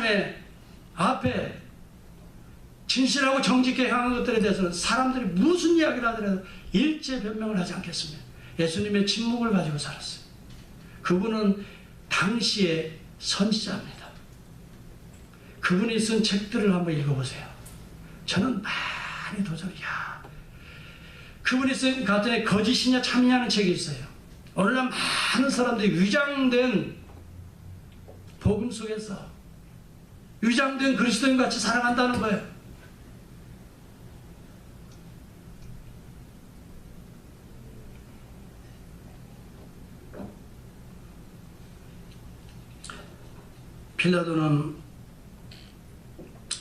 하나님의 앞에 진실하고 정직하게 향한 것들에 대해서는 사람들이 무슨 이야기를 하더라도 일체 변명을 하지 않겠습니다. 예수님의 침묵을 가지고 살았어요. 그분은 당시의 선지자입니다. 그분이 쓴 책들을 한번 읽어보세요. 저는 많이 도전을, 그분이 쓴 같은 거짓이냐 참이냐는 책이 있어요. 오늘날 많은 사람들이 위장된 복음 속에서 위장된 그리스도인 같이 살아간다는 거예요. 빌라도는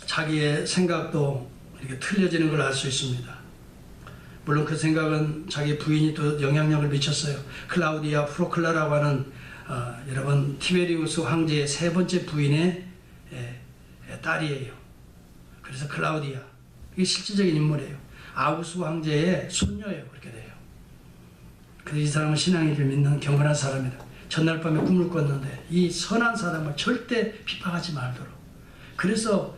자기의 생각도 이렇게 틀려지는 걸 알 수 있습니다. 물론 그 생각은 자기 부인이 또 영향력을 미쳤어요. 클라우디아 프로클라라고 하는 여러분 티베리우스 황제의 세 번째 부인의 딸이에요. 그래서 클라우디아, 이게 실질적인 인물이에요. 아구스 황제의 손녀예요. 그렇게 돼요. 그래서 이 사람은 신앙을 믿는 경건한 사람이다. 전날 밤에 꿈을 꿨는데 이 선한 사람을 절대 핍박하지 말도록. 그래서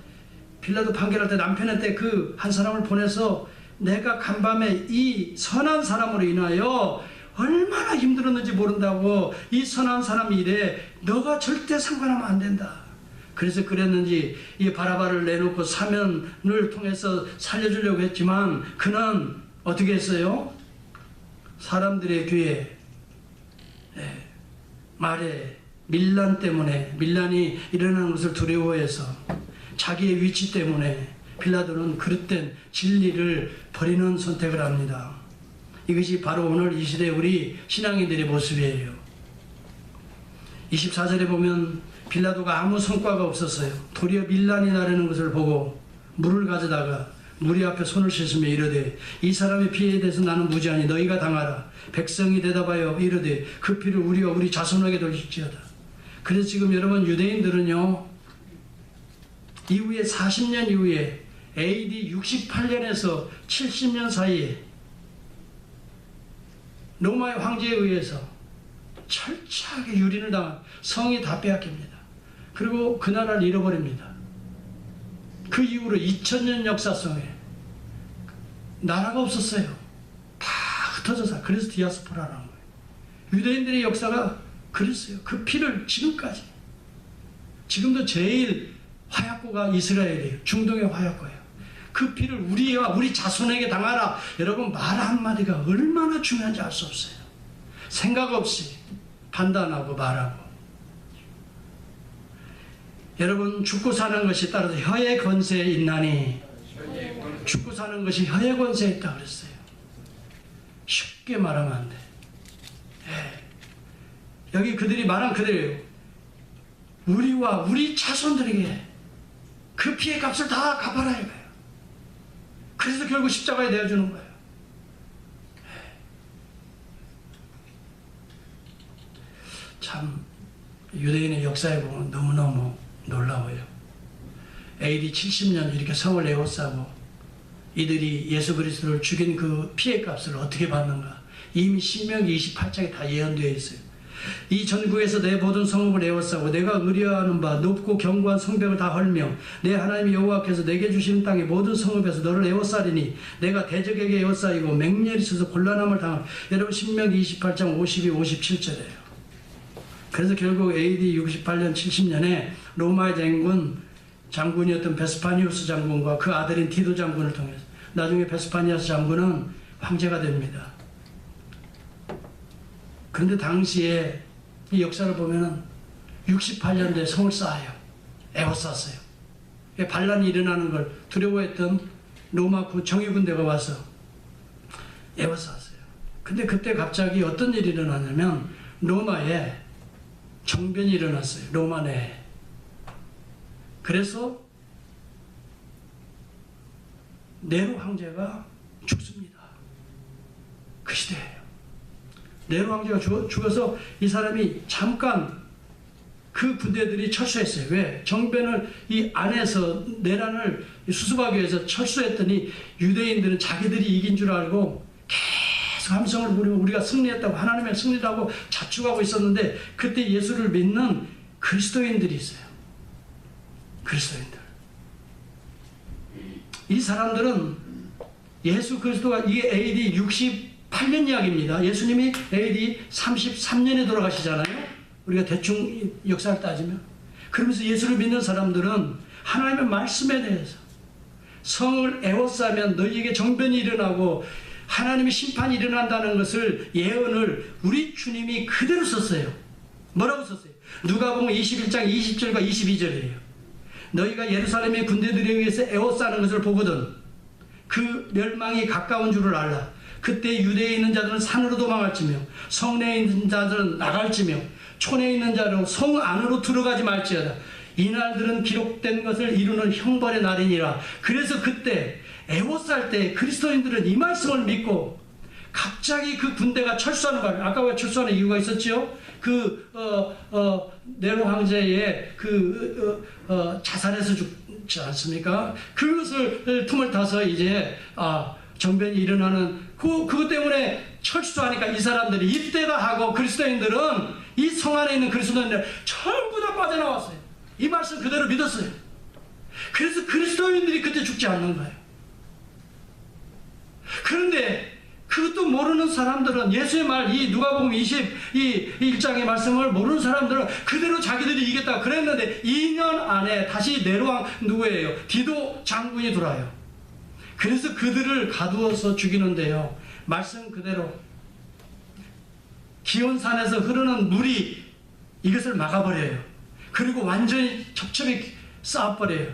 빌라도 판결할 때 남편한테 그 한 사람을 보내서 내가 간밤에 이 선한 사람으로 인하여 얼마나 힘들었는지 모른다고, 이 선한 사람이 이래 너가 절대 상관하면 안 된다. 그래서 그랬는지 이 바라바를 내놓고 사면을 통해서 살려주려고 했지만 그는 어떻게 했어요? 사람들의 귀에 말에 밀란 때문에, 밀란이 일어나는 것을 두려워해서 자기의 위치 때문에 빌라도는 그릇된 진리를 버리는 선택을 합니다. 이것이 바로 오늘 이 시대 우리 신앙인들의 모습이에요. 24절에 보면 빌라도가 아무 성과가 없었어요. 도리어 밀란이 나르는 것을 보고 물을 가져다가 무리 앞에 손을 씻으며 이르되 이 사람의 피해에 대해서 나는 무지하니 너희가 당하라. 백성이 대답하여 이르되 그 피를 우리와 우리 자손에게 돌릴지어다. 그래서 지금 여러분 유대인들은요, 이후에 40년 이후에 AD 68년에서 70년 사이에 로마의 황제에 의해서 철저하게 유린을 당한, 성이 다 빼앗깁니다. 그리고 그 나라를 잃어버립니다. 그 이후로 2000년 역사 속에 나라가 없었어요. 다 흩어져서. 그래서 디아스포라라는 거예요. 유대인들의 역사가 그랬어요. 그 피를 지금까지, 지금도 제일 화약고가 이스라엘이에요. 중동의 화약고예요. 그 피를 우리와 우리 자손에게 당하라. 여러분, 말 한마디가 얼마나 중요한지 알 수 없어요. 생각 없이 판단하고 말하고. 여러분, 죽고 사는 것이 따라서 혀의 권세에 있나니, 죽고 사는 것이 혀의 권세에 있다 그랬어요. 쉽게 말하면 안 돼. 여기 그들이 말한 그대로예요. 우리와 우리 자손들에게 그 피의 값을 다 갚아라 이거예요. 그래서 결국 십자가에 내어주는 거예요. 참 유대인의 역사에 보면 너무너무 놀라워요. AD 70년 이렇게 성을 에워싸고 이들이 예수 그리스도를 죽인 그 피의 값을 어떻게 받는가, 이미 신명기 28장에 다 예언되어 있어요. 이 전국에서 내 모든 성읍을 에워싸고 내가 의뢰하는 바 높고 견고한 성벽을 다 헐며 내 하나님 여호와께서 내게 주시는 땅의 모든 성읍에서 너를 에워싸리니 내가 대적에게 에워싸이고 맹렬히 있어서 곤란함을 당할. 여러분, 신명기 28장 52, 57절이에요. 그래서 결국 AD 68년 70년에 로마의 장군이었던 베스파니우스 장군과 그 아들인 디도 장군을 통해서 나중에 베스파니우스 장군은 황제가 됩니다. 그런데 당시에 이 역사를 보면은 68년도에 성을 쌓아요. 에워쌌어요. 반란이 일어나는 걸 두려워했던 로마 정예군대가 와서 에워쌌어요. 근데 그때 갑자기 어떤 일이 일어나냐면 로마에 정변이 일어났어요. 로마 내에. 그래서 네로 황제가 죽습니다. 그 시대예요. 네로 황제가 죽어서 이 사람이 잠깐 그 부대들이 철수했어요. 왜? 정변을 이 안에서 내란을 수습하기 위해서 철수했더니 유대인들은 자기들이 이긴 줄 알고 계속 함성을 부리고 우리가 승리했다고, 하나님의 승리라고 자축하고 있었는데 그때 예수를 믿는 그리스도인들이 있어요. 그리스도인들. 이 사람들은 예수 그리스도가 이게 AD 68년 이야기입니다. 예수님이 AD 33년에 돌아가시잖아요. 우리가 대충 역사를 따지면. 그러면서 예수를 믿는 사람들은 하나님의 말씀에 대해서 성을 애워싸면 너희에게 정변이 일어나고 하나님의 심판이 일어난다는 것을 예언을 우리 주님이 그대로 썼어요. 뭐라고 썼어요? 누가복음 21장 20절과 22절이에요. 너희가 예루살렘의 군대들에 의해서 애워싸는 것을 보거든 그 멸망이 가까운 줄을 알라. 그때 유대에 있는 자들은 산으로 도망할지며 성내에 있는 자들은 나갈지며 촌에 있는 자들은 성 안으로 들어가지 말지어다. 이 날들은 기록된 것을 이루는 형벌의 날이니라. 그래서 그때 애워쌀 때 그리스도인들은 이 말씀을 믿고 갑자기 그 군대가 철수하는 바람에, 아까 왜 철수하는 이유가 있었지요? 네로 황제의 자살해서 죽지 않습니까? 그것을 틈을 타서 이제 정변이 일어나는 그것 때문에 철수하니까 이 사람들이 이때다 하고 그리스도인들은 이 성 안에 있는 그리스도인들 전부 다 빠져나왔어요. 이 말씀 그대로 믿었어요. 그래서 그리스도인들이 그때 죽지 않는 거예요. 그런데 그것도 모르는 사람들은 예수의 말, 이 누가복음 21장의 말씀을 모르는 사람들은 그대로 자기들이 이겼다 그랬는데 2년 안에 다시 네로왕 누구예요? 디도 장군이 돌아요. 그래서 그들을 가두어서 죽이는데요. 말씀 그대로 기온산에서 흐르는 물이 이것을 막아버려요. 그리고 완전히 첩첩이 쌓아버려요.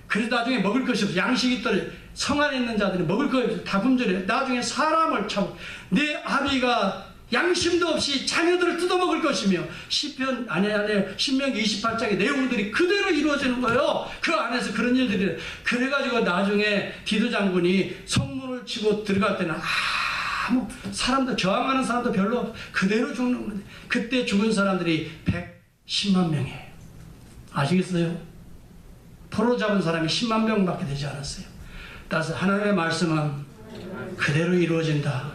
그래서 나중에 먹을 것이 없어요. 양식이 떨어져요. 성 안에 있는 자들이 먹을 것이 없어요. 다 굶주려요. 나중에 사람을 참, 내 아비가 양심도 없이 자녀들을 뜯어먹을 것이며 신명기 28장의 내용들이 그대로 이루어지는 거예요. 그 안에서 그런 일들이. 그래가지고 나중에 디도 장군이 성문을 치고 들어갈 때는 아무 사람도 저항하는 사람도 별로 없고 그대로 죽는 건데 그때 죽은 사람들이 110만 명이에요. 아시겠어요? 포로 잡은 사람이 10만 명밖에 되지 않았어요. 따라서 하나님의 말씀은 그대로 이루어진다.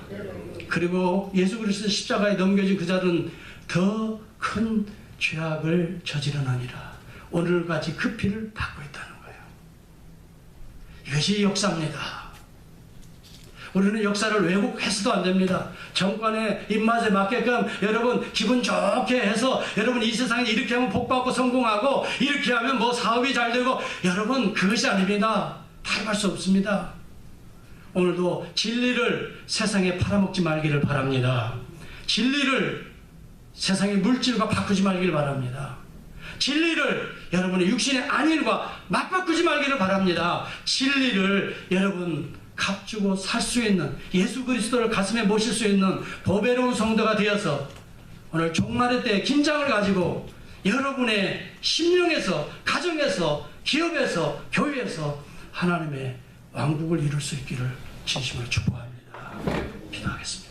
그리고 예수 그리스도 십자가에 넘겨진 그 자들은 더 큰 죄악을 저지르느니라. 오늘같이 그 피를 받고 있다는 거예요. 이것이 역사입니다. 우리는 역사를 왜곡해서도 안 됩니다. 정권의 입맛에 맞게끔 여러분 기분 좋게 해서 여러분 이 세상에 이렇게 하면 복받고 성공하고 이렇게 하면 뭐 사업이 잘 되고 여러분 그것이 아닙니다. 타협할 수 없습니다. 오늘도 진리를 세상에 팔아먹지 말기를 바랍니다. 진리를 세상의 물질과 바꾸지 말기를 바랍니다. 진리를 여러분의 육신의 안일과 맞바꾸지 말기를 바랍니다. 진리를 여러분 값주고 살 수 있는 예수 그리스도를 가슴에 모실 수 있는 보배로운 성도가 되어서 오늘 종말의 때 긴장을 가지고 여러분의 심령에서 가정에서 기업에서 교회에서 하나님의 왕국을 이룰 수 있기를 진심으로 축복합니다. 기도하겠습니다.